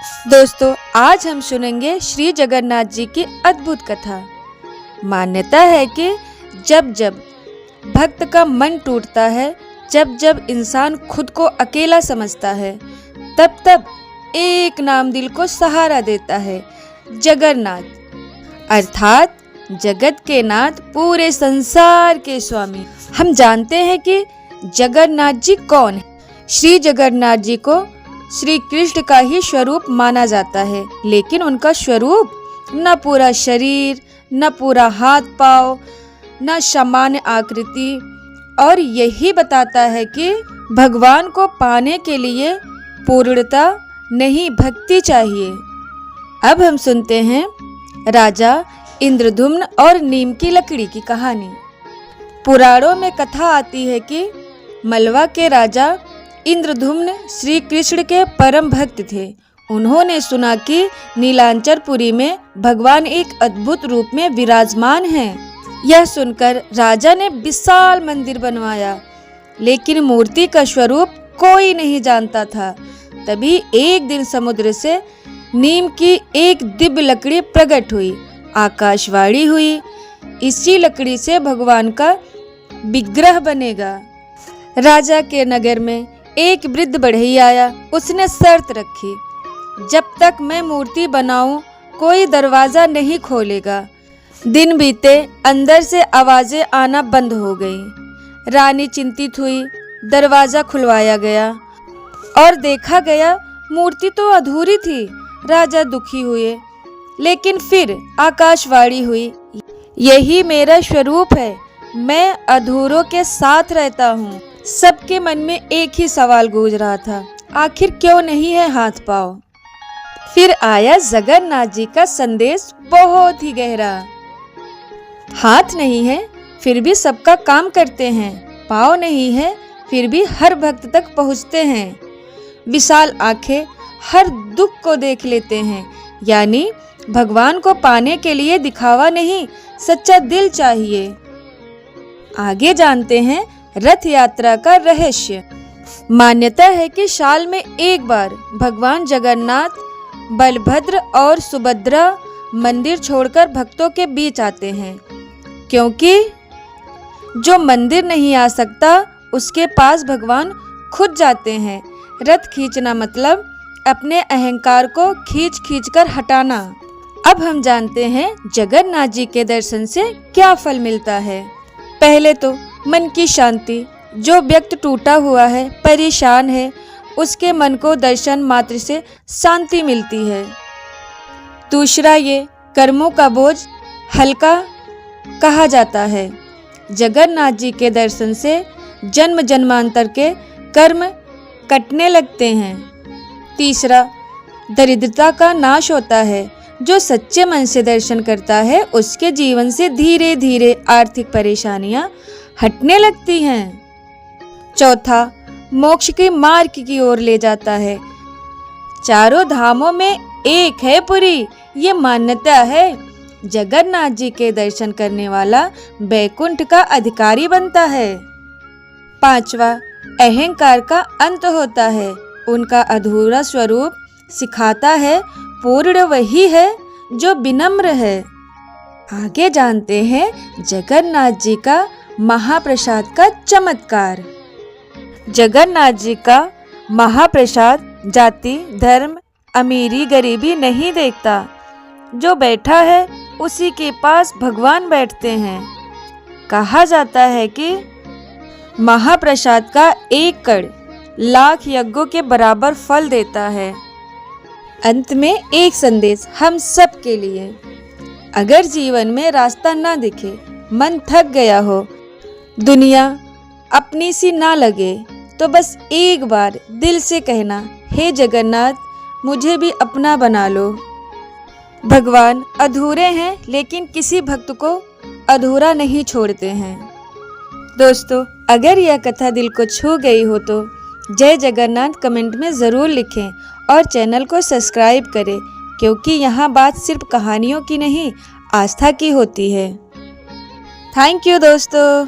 दोस्तों, आज हम सुनेंगे श्री जगन्नाथ जी की अद्भुत कथा। मान्यता है कि जब जब भक्त का मन टूटता है, जब जब इंसान खुद को अकेला समझता है, तब तब एक नाम दिल को सहारा देता है, जगन्नाथ, अर्थात जगत के नाथ, पूरे संसार के स्वामी। हम जानते हैं कि जगन्नाथ जी कौन है। श्री जगन्नाथ जी को श्री कृष्ण का ही स्वरूप माना जाता है, लेकिन उनका स्वरूप न पूरा शरीर, न पूरा हाथ पांव, न सामान्य आकृति, और यही बताता है कि भगवान को पाने के लिए पूर्णता नहीं, भक्ति चाहिए। अब हम सुनते हैं राजा इंद्रद्युम्न और नीम की लकड़ी की कहानी। पुराणों में कथा आती है कि मलवा के राजा इंद्रद्युम्न श्री कृष्ण के परम भक्त थे। उन्होंने सुना कि नीलांचलपुरी में भगवान एक अद्भुत रूप में विराजमान हैं। यह सुनकर राजा ने विशाल मंदिर बनवाया, लेकिन मूर्ति का स्वरूप कोई नहीं जानता था। तभी एक दिन समुद्र से नीम की एक दिव्य लकड़ी प्रकट हुई। आकाशवाणी हुई, इसी लकड़ी से भगवान का विग्रह बनेगा। राजा के नगर में एक वृद्ध बढ़ई आया। उसने शर्त रखी, जब तक मैं मूर्ति बनाऊं कोई दरवाजा नहीं खोलेगा। दिन बीते, अंदर से आवाजें आना बंद हो गई। रानी चिंतित हुई। दरवाजा खुलवाया गया और देखा गया मूर्ति तो अधूरी थी। राजा दुखी हुए, लेकिन फिर आकाशवाणी हुई, यही मेरा स्वरूप है, मैं अधूरों के साथ रहता हूँ। सबके मन में एक ही सवाल गूंज रहा था, आखिर क्यों नहीं है हाथ पांव। फिर आया जगन्नाथ जी का संदेश, बहुत ही गहरा। हाथ नहीं है फिर भी सबका काम करते हैं, पांव नहीं है फिर भी हर भक्त तक पहुँचते हैं, विशाल आंखें हर दुख को देख लेते हैं। यानी भगवान को पाने के लिए दिखावा नहीं, सच्चा दिल चाहिए। आगे जानते हैं रथ यात्रा का रहस्य। मान्यता है कि साल में एक बार भगवान जगन्नाथ, बलभद्र और सुभद्रा मंदिर छोड़कर भक्तों के बीच आते हैं, क्योंकि जो मंदिर नहीं आ सकता उसके पास भगवान खुद जाते हैं। रथ खींचना मतलब अपने अहंकार को खींच खींच कर हटाना। अब हम जानते हैं जगन्नाथ जी के दर्शन से क्या फल मिलता है। पहले तो मन की शांति। जो व्यक्ति टूटा हुआ है, परेशान है, उसके मन को दर्शन मात्र से शांति मिलती है। दूसरा, ये कर्मों का बोझ हल्का कहा जाता है। जगन्नाथ जी के दर्शन से जन्म जन्मांतर के कर्म कटने लगते हैं। तीसरा, दरिद्रता का नाश होता है। जो सच्चे मन से दर्शन करता है, उसके जीवन से धीरे धीरे आर्थिक परेशानियां हटने लगती हैं। चौथा, मोक्ष के मार्ग की ओर ले जाता है। चारों धामों में एक है पुरी, ये मान्यता है। जगन्नाथ जी के दर्शन करने वाला वैकुंठ का अधिकारी बनता है। पांचवा, अहंकार का अंत होता है। उनका अधूरा स्वरूप सिखाता है पूर्ण वही है जो विनम्र है। आगे जानते हैं जगन्नाथ जी का महाप्रसाद का चमत्कार। जगन्नाथ जी का महाप्रसाद जाति, धर्म, अमीरी, गरीबी नहीं देखता। जो बैठा है उसी के पास भगवान बैठते हैं। कहा जाता है कि महाप्रसाद का एक कण लाख यज्ञों के बराबर फल देता है। अंत में एक संदेश हम सब के लिए। अगर जीवन में रास्ता ना दिखे, मन थक गया हो, दुनिया अपनी सी ना लगे, तो बस एक बार दिल से कहना, हे जगन्नाथ, मुझे भी अपना बना लो। भगवान अधूरे हैं, लेकिन किसी भक्त को अधूरा नहीं छोड़ते हैं। दोस्तों, अगर यह कथा दिल को छू गई हो तो जय जगन्नाथ कमेंट में ज़रूर लिखें और चैनल को सब्सक्राइब करें, क्योंकि यहाँ बात सिर्फ कहानियों की नहीं, आस्था की होती है। थैंक यू दोस्तों।